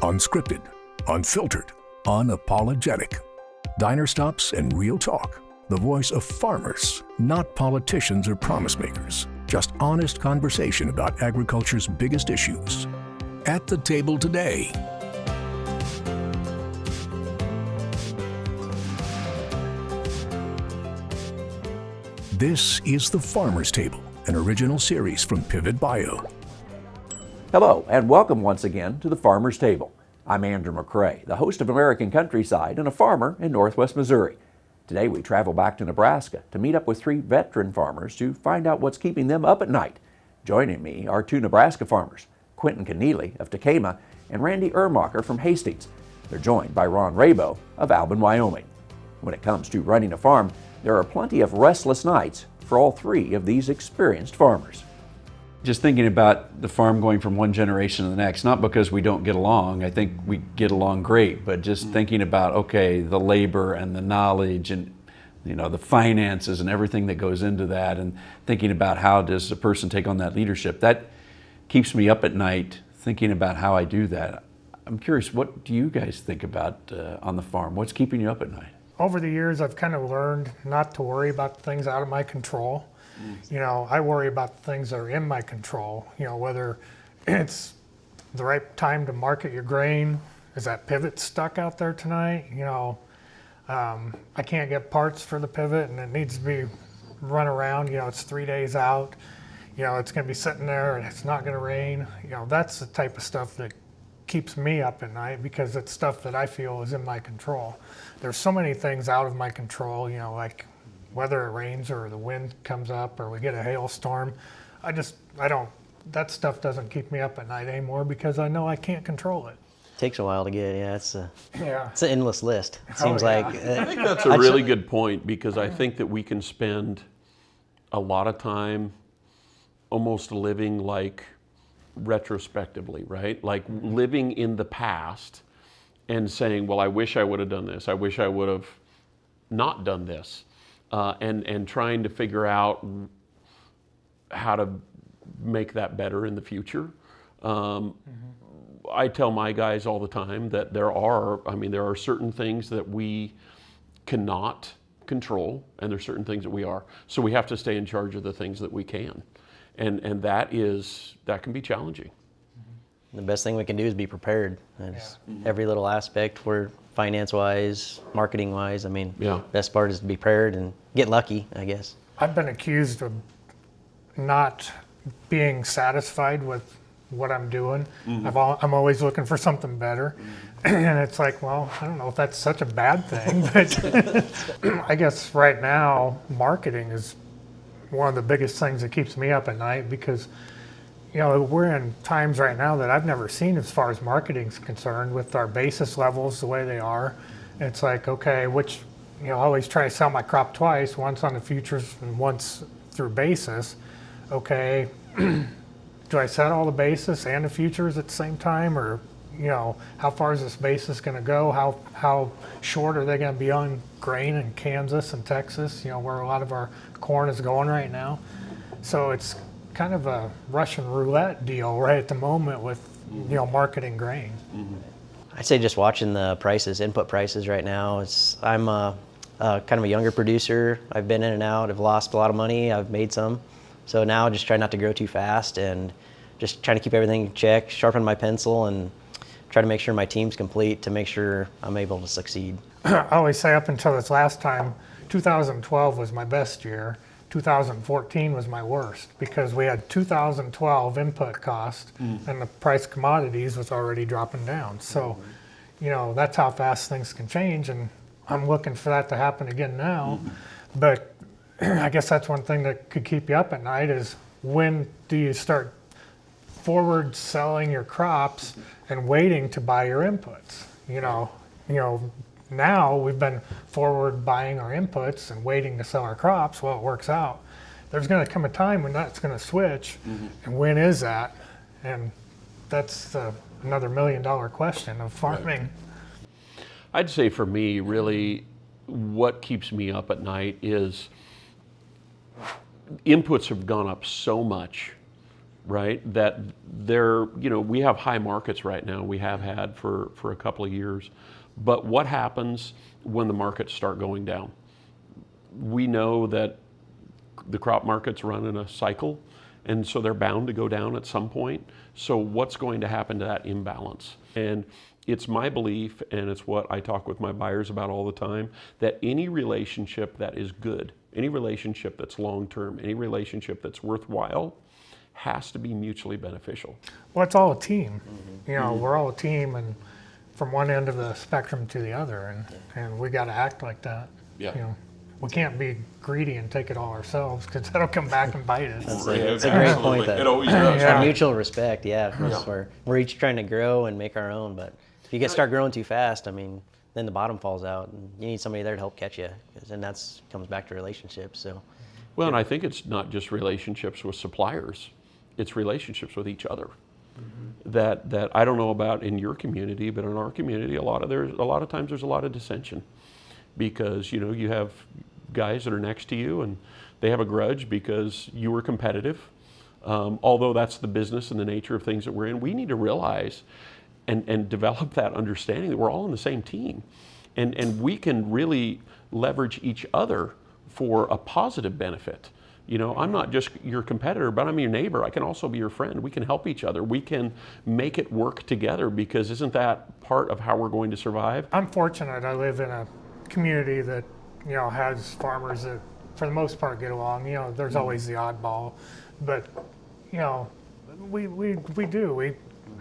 Unscripted, unfiltered, unapologetic. Diner stops and real talk. The voice of farmers, not politicians or promise makers. Just honest conversation about agriculture's biggest issues. At the table today. This is The Farmer's Table, an original series from Pivot Bio. Hello, and welcome once again to The Farmer's Table. I'm Andrew McCrea, the host of American Countryside and a farmer in Northwest Missouri. Today we travel back to Nebraska to meet up with three veteran farmers to find out what's keeping them up at night. Joining me are two Nebraska farmers, Quentin Connealy of Tekamah and Randy Uhrmacher from Hastings. They're joined by Rabou of Albin, Wyoming. When it comes to running a farm, there are plenty of restless nights for all three of these experienced farmers. Just thinking about the farm going from one generation to the next, not because we don't get along, I think we get along great, but just thinking about, okay, the labor and the knowledge and the finances and everything that goes into that, and thinking about how does a person take on that leadership, that keeps me up at night thinking about how I do that. I'm curious, what do you guys think about on the farm? What's keeping you up at night? Over the years, I've kind of learned not to worry about things out of my control. I worry about things that are in my control, whether it's the right time to market your grain. Is that pivot stuck out there tonight? I can't get parts for the pivot and it needs to be run around. It's 3 days out. It's going to be sitting there and it's not going to rain. That's the type of stuff that keeps me up at night because it's stuff that I feel is in my control. There's so many things out of my control, like whether it rains or the wind comes up or we get a hailstorm. That stuff doesn't keep me up at night anymore because I know I can't control it. Takes a while to get, it's an endless list. It seems yeah. like. I think that's a really good point because I think that we can spend a lot of time almost living like retrospectively, right? Like living in the past and saying, well, I wish I would have done this. I wish I would have not done this. And trying to figure out how to make that better in the future. I tell my guys all the time that there are certain things that we cannot control, and there's certain things that we are. So we have to stay in charge of the things that we can. And that can be challenging. The best thing we can do is be prepared. Every little aspect, finance-wise, marketing-wise, best part is to be prepared and get lucky, I guess. I've been accused of not being satisfied with what I'm doing. I'm always looking for something better. And it's like, well, I don't know if that's such a bad thing, but I guess right now, marketing is one of the biggest things that keeps me up at night because we're in times right now that I've never seen as far as marketing's concerned with our basis levels the way they are. It's like, okay, I always try to sell my crop twice, once on the futures and once through basis. Okay, do I set all the basis and the futures at the same time, or how far is this basis going to go? How short are they going to be on grain in Kansas and Texas, where a lot of our corn is going right now? So it's kind of a Russian roulette deal right at the moment with marketing grain. I'd say just watching the prices, input prices right now. I'm kind of a younger producer. I've been in and out. I've lost a lot of money. I've made some. So now just try not to grow too fast and just trying to keep everything in check, sharpen my pencil, and try to make sure my team's complete to make sure I'm able to succeed. I always say up until this last time, 2012 was my best year. 2014 was my worst because we had 2012 input cost and the price of commodities was already dropping down. So, that's how fast things can change, and I'm looking for that to happen again now. But I guess that's one thing that could keep you up at night is when do you start forward selling your crops and waiting to buy your inputs? Now we've been forward buying our inputs and waiting to sell our crops. Well, it works out. There's going to come a time when that's going to switch, and when is that? And that's another $1 million question of farming. Right. I'd say for me, really, what keeps me up at night is inputs have gone up so much right? That they're, we have high markets right now. We have had for a couple of years. But what happens when the markets start going down? We know that the crop markets run in a cycle, and so they're bound to go down at some point. So what's going to happen to that imbalance? And it's my belief, and it's what I talk with my buyers about all the time, that any relationship that is good, any relationship that's long-term, any relationship that's worthwhile, has to be mutually beneficial. Well, it's all a team. We're all a team, and from one end of the spectrum to the other, and we got to act like that. Yeah. We can't be greedy and take it all ourselves, because that'll come back and bite us. It's a great point. That It always does. Our mutual respect, we're each trying to grow and make our own, but if you start growing too fast, then the bottom falls out, and you need somebody there to help catch you, and that's comes back to relationships. So, Well, and I think it's not just relationships with suppliers; it's relationships with each other. That I don't know about in your community, but in our community, a lot of times there's a lot of dissension, because you have guys that are next to you and they have a grudge because you were competitive. Although that's the business and the nature of things that we're in, we need to realize and develop that understanding that we're all on the same team, and we can really leverage each other for a positive benefit. I'm not just your competitor, but I'm your neighbor. I can also be your friend. We can help each other. We can make it work together, because isn't that part of how we're going to survive? I'm fortunate. I live in a community that has farmers that, for the most part, get along. There's always the oddball, but we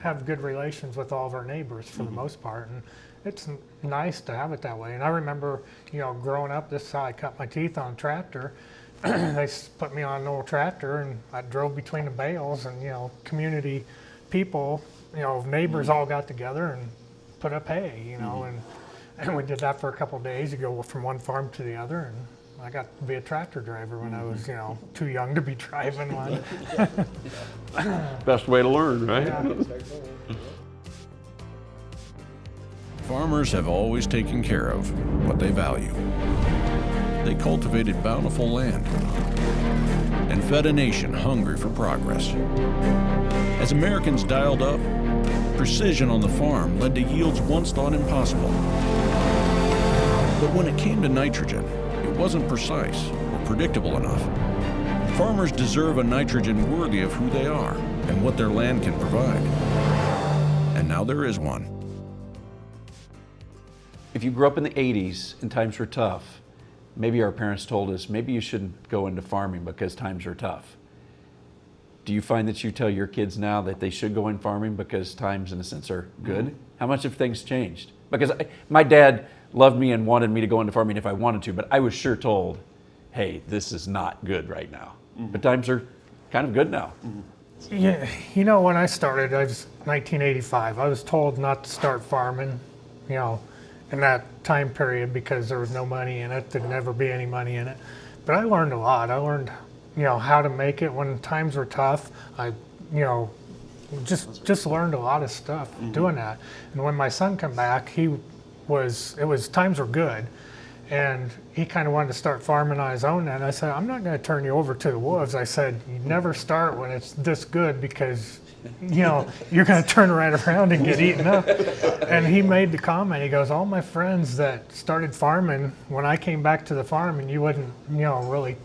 have good relations with all of our neighbors for the most part, and it's nice to have it that way. And I remember, growing up, this is how I cut my teeth on a tractor. They put me on an old tractor, and I drove between the bales, and community people, neighbors all got together and put up hay, and we did that for a couple of days. You go from one farm to the other, and I got to be a tractor driver when I was, too young to be driving one. Best way to learn, right? Yeah. Farmers have always taken care of what they value. They cultivated bountiful land and fed a nation hungry for progress. As Americans dialed up, precision on the farm led to yields once thought impossible. But when it came to nitrogen, it wasn't precise or predictable enough. Farmers deserve a nitrogen worthy of who they are and what their land can provide. And now there is one. If you grew up in the 80s and times were tough, maybe our parents told us, maybe you shouldn't go into farming because times are tough. Do you find that you tell your kids now that they should go in farming because times, in a sense, are good? How much have things changed? Because my dad loved me and wanted me to go into farming if I wanted to, but I was sure told, hey, this is not good right now. But times are kind of good now. Yeah, when I started, I was 1985. I was told not to start farming, in that time period, because there was no money in it. There'd never be any money in it. But I learned a lot. I learned, how to make it when times were tough. I, just learned a lot of stuff doing that. And when my son came back, times were good. And he kind of wanted to start farming on his own. And I said, I'm not going to turn you over to the wolves. I said, you never start when it's this good, because, you're going to turn right around and get eaten up. And he made the comment, he goes, all my friends that started farming, when I came back to the farm and you wouldn't, really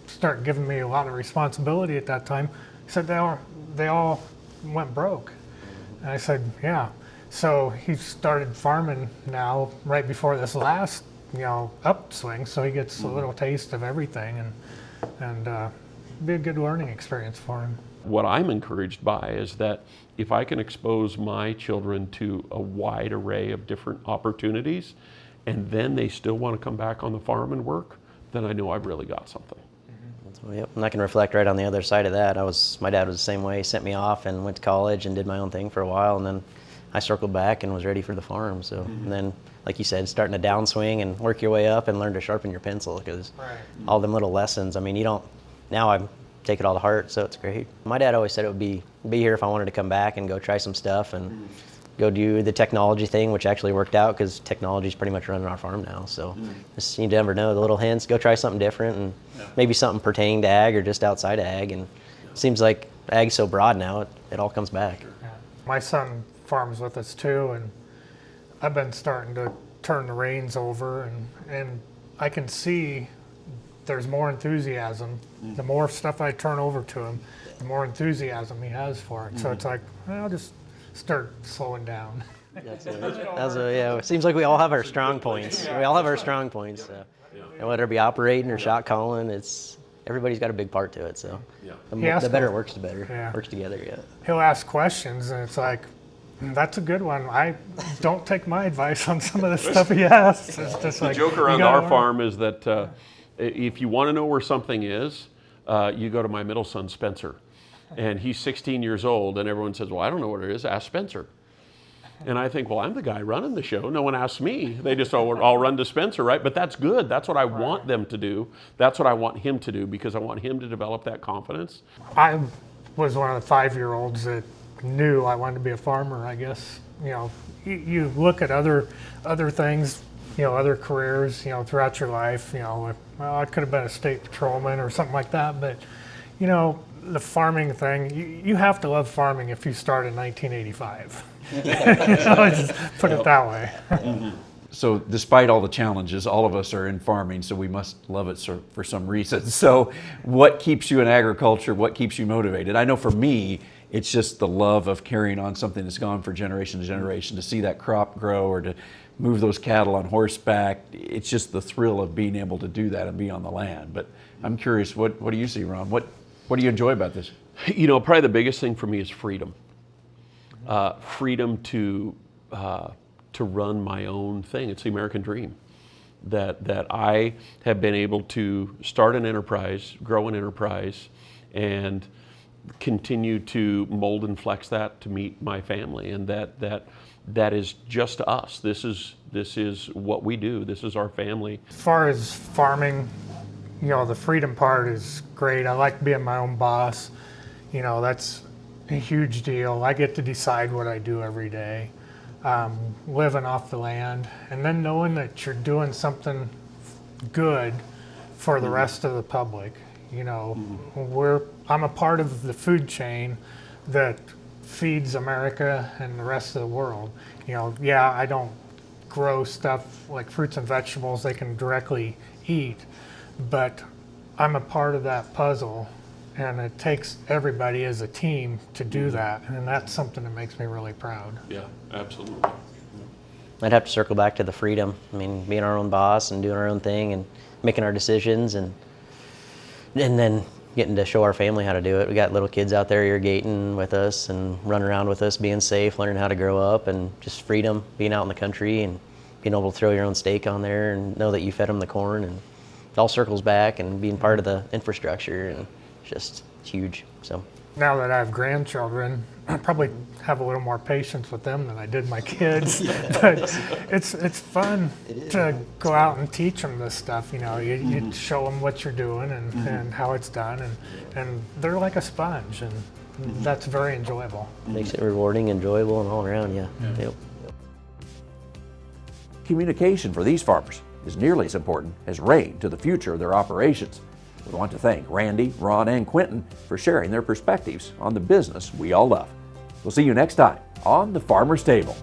start giving me a lot of responsibility at that time, he said they all went broke. And I said, yeah. So he started farming now right before this last upswing, so he gets a little taste of everything, and be a good learning experience for him. What I'm encouraged by is that if I can expose my children to a wide array of different opportunities, and then they still want to come back on the farm and work, then I know I've really got something. So, yep, and I can reflect right on the other side of that. My dad was the same way. He sent me off and went to college and did my own thing for a while, and then I circled back and was ready for the farm. So, and then, like you said, starting to downswing and work your way up and learn to sharpen your pencil, because all them little lessons, now I take it all to heart, so it's great. My dad always said it would be here if I wanted to come back and go try some stuff and go do the technology thing, which actually worked out, because technology is pretty much running our farm now. So just, you never know, the little hints, go try something different, and maybe something pertaining to ag or just outside of ag. And it seems like ag's so broad now, it all comes back. My son farms with us too, and I've been starting to turn the reins over, and I can see there's more enthusiasm. The more stuff I turn over to him, the more enthusiasm he has for it. So it's like, well, I'll just start slowing down. Yeah, it seems like we all have our strong points. We all have our strong points. So. And whether it be operating or shot calling, everybody's got a big part to it. So the better it works, the better. Yeah. Works together, yeah. He'll ask questions, and it's like, that's a good one. I don't take my advice on some of the stuff he asks. It's just The joke around our farm is that if you want to know where something is, you go to my middle son, Spencer. And he's 16 years old, and everyone says, well, I don't know what it is. Ask Spencer. And I think, well, I'm the guy running the show. No one asks me. They just all run to Spencer, right? But that's good. That's what I want them to do. That's what I want him to do, because I want him to develop that confidence. I was one of the 5-year-olds that knew I wanted to be a farmer, I guess. You know, you look at other things, you know, other careers, you know, throughout your life, you know, well, I could have been a state patrolman or something like that, but, you know, the farming thing, you have to love farming if you start in 1985. Just put it that way. So despite all the challenges, all of us are in farming, so we must love it for some reason. So what keeps you in agriculture? What keeps you motivated? I know for me, it's just the love of carrying on something that's gone for generation to generation, to see that crop grow or to move those cattle on horseback. It's just the thrill of being able to do that and be on the land. But I'm curious, what do you see, Ron? What do you enjoy about this? You know, probably the biggest thing for me is freedom. Freedom to run my own thing. It's the American dream. That I have been able to start an enterprise, grow an enterprise, and continue to mold and flex that to meet my family, and that is just us. This is what we do. This is our family. As far as farming, you know, the freedom part is great. I like being my own boss. You know, that's a huge deal. I get to decide what I do every day. Living off the land, and then knowing that you're doing something good for the rest of the public. You know, I'm a part of the food chain that feeds America and the rest of the world. You know, yeah, I don't grow stuff like fruits and vegetables they can directly eat, but I'm a part of that puzzle, and it takes everybody as a team to do that, and that's something that makes me really proud. Yeah, absolutely. I'd have to circle back to the freedom. I mean, being our own boss and doing our own thing and making our decisions, and then getting to show our family how to do it. We got little kids out there irrigating with us and running around with us, being safe, learning how to grow up, and just freedom, being out in the country and being able to throw your own steak on there and know that you fed them the corn, and it all circles back, and being part of the infrastructure, and just huge. So now that I have grandchildren, I probably have a little more patience with them than I did my kids. But it's fun to go out and teach them this stuff. You know, you show them what you're doing and how it's done, and they're like a sponge, and that's very enjoyable. Makes it rewarding, enjoyable, and all around. Yeah. Yep. Communication for these farmers is nearly as important as rain to the future of their operations. We want to thank Randy, Ron, and Quentin for sharing their perspectives on the business we all love. We'll see you next time on The Farmer's Table.